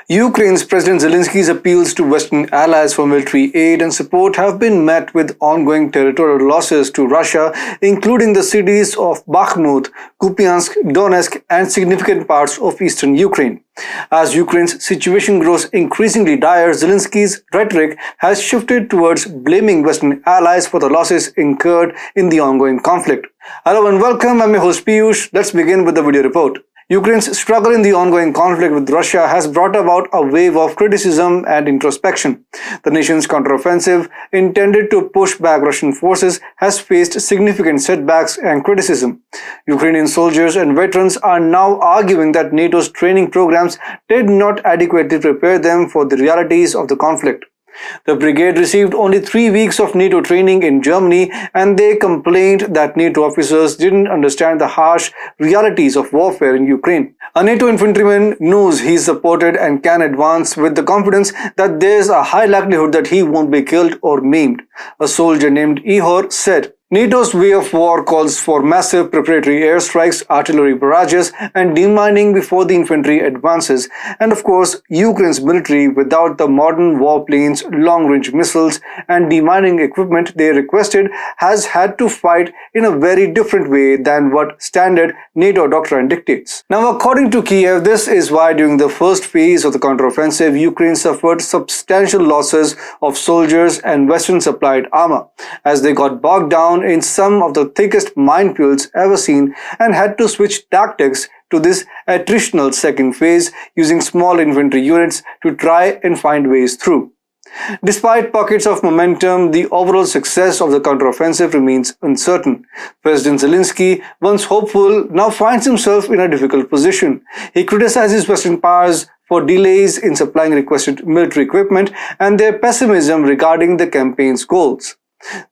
Ukraine's President Zelensky's appeals to Western allies for military aid and support have been met with ongoing territorial losses to Russia, including the cities of Bakhmut, Kupiansk, Donetsk, and significant parts of eastern Ukraine. As Ukraine's situation grows increasingly dire, Zelensky's rhetoric has shifted towards blaming Western allies for the losses incurred in the ongoing conflict. Hello and welcome, I'm your host Piyush. Let's begin with the video report. Ukraine's struggle in the ongoing conflict with Russia has brought about a wave of criticism and introspection. The nation's counteroffensive, intended to push back Russian forces, has faced significant setbacks and criticism. Ukrainian soldiers and veterans are now arguing that NATO's training programs did not adequately prepare them for the realities of the conflict. The brigade received only 3 weeks of NATO training in Germany, and they complained that NATO officers didn't understand the harsh realities of warfare in Ukraine. A NATO infantryman knows he is supported and can advance with the confidence that there's a high likelihood that he won't be killed or maimed. A soldier named Ihor said, NATO's way of war calls for massive preparatory airstrikes, artillery barrages, and demining before the infantry advances. And of course, Ukraine's military, without the modern warplanes, long-range missiles, and demining equipment they requested, has had to fight in a very different way than what standard NATO doctrine dictates. Now, according to Kiev, this is why during the first phase of the counteroffensive, Ukraine suffered substantial losses of soldiers and Western-supplied armor, as they got bogged down in some of the thickest minefields ever seen and had to switch tactics to this attritional second phase using small infantry units to try and find ways through. Despite pockets of momentum, the overall success of the counteroffensive remains uncertain. President Zelensky, once hopeful, now finds himself in a difficult position. He criticizes Western powers for delays in supplying requested military equipment and their pessimism regarding the campaign's goals.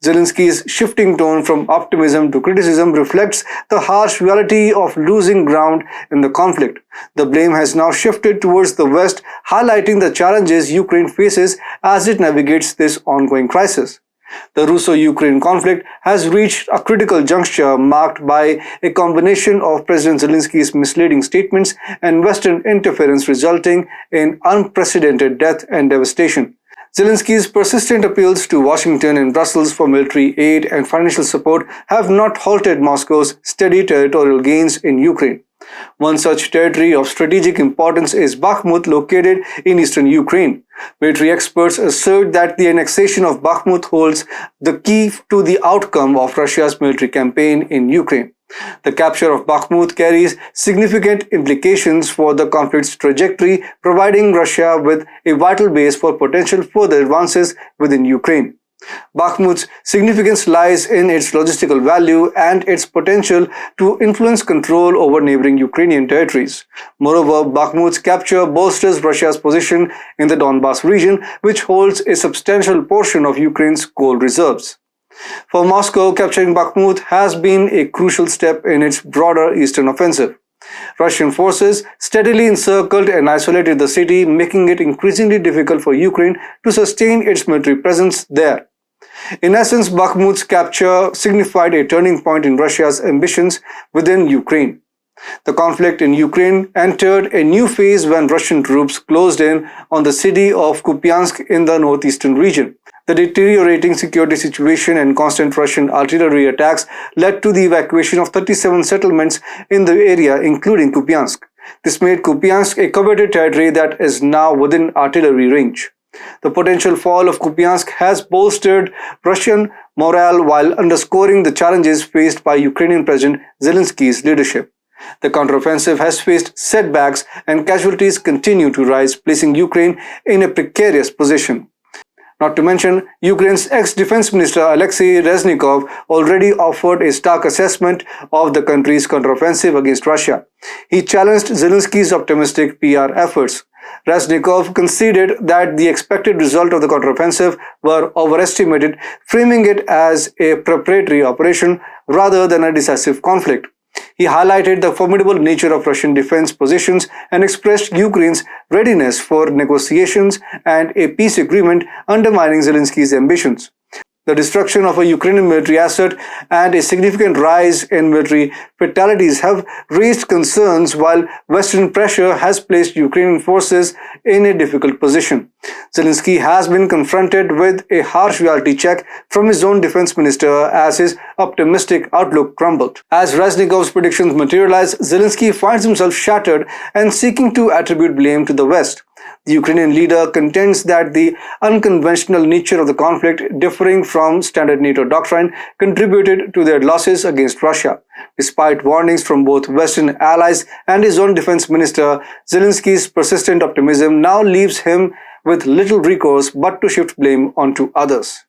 Zelensky's shifting tone from optimism to criticism reflects the harsh reality of losing ground in the conflict. The blame has now shifted towards the West, highlighting the challenges Ukraine faces as it navigates this ongoing crisis. The Russo-Ukraine conflict has reached a critical juncture marked by a combination of President Zelensky's misleading statements and Western interference resulting in unprecedented death and devastation. Zelensky's persistent appeals to Washington and Brussels for military aid and financial support have not halted Moscow's steady territorial gains in Ukraine. One such territory of strategic importance is Bakhmut, located in eastern Ukraine. Military experts assert that the annexation of Bakhmut holds the key to the outcome of Russia's military campaign in Ukraine. The capture of Bakhmut carries significant implications for the conflict's trajectory, providing Russia with a vital base for potential further advances within Ukraine. Bakhmut's significance lies in its logistical value and its potential to influence control over neighboring Ukrainian territories. Moreover, Bakhmut's capture bolsters Russia's position in the Donbas region, which holds a substantial portion of Ukraine's coal reserves. For Moscow, capturing Bakhmut has been a crucial step in its broader eastern offensive. Russian forces steadily encircled and isolated the city, making it increasingly difficult for Ukraine to sustain its military presence there. In essence, Bakhmut's capture signified a turning point in Russia's ambitions within Ukraine. The conflict in Ukraine entered a new phase when Russian troops closed in on the city of Kupiansk in the northeastern region. The deteriorating security situation and constant Russian artillery attacks led to the evacuation of 37 settlements in the area, including Kupiansk. This made Kupiansk a coveted territory that is now within artillery range. The potential fall of Kupiansk has bolstered Russian morale while underscoring the challenges faced by Ukrainian President Zelensky's leadership. The counteroffensive has faced setbacks and casualties continue to rise, placing Ukraine in a precarious position. Not to mention, Ukraine's ex-defense minister Alexei Reznikov already offered a stark assessment of the country's counteroffensive against Russia. He challenged Zelensky's optimistic PR efforts. Reznikov conceded that the expected result of the counteroffensive were overestimated, framing it as a preparatory operation rather than a decisive conflict. He highlighted the formidable nature of Russian defense positions and expressed Ukraine's readiness for negotiations and a peace agreement, undermining Zelensky's ambitions. The destruction of a Ukrainian military asset and a significant rise in military fatalities have raised concerns, while Western pressure has placed Ukrainian forces in a difficult position. Zelensky has been confronted with a harsh reality check from his own defense minister as his optimistic outlook crumbled. As Reznikov's predictions materialize, Zelensky finds himself shattered and seeking to attribute blame to the West. The Ukrainian leader contends that the unconventional nature of the conflict, differing from standard NATO doctrine, contributed to their losses against Russia. Despite warnings from both Western allies and his own defense minister, Zelensky's persistent optimism now leaves him with little recourse but to shift blame onto others.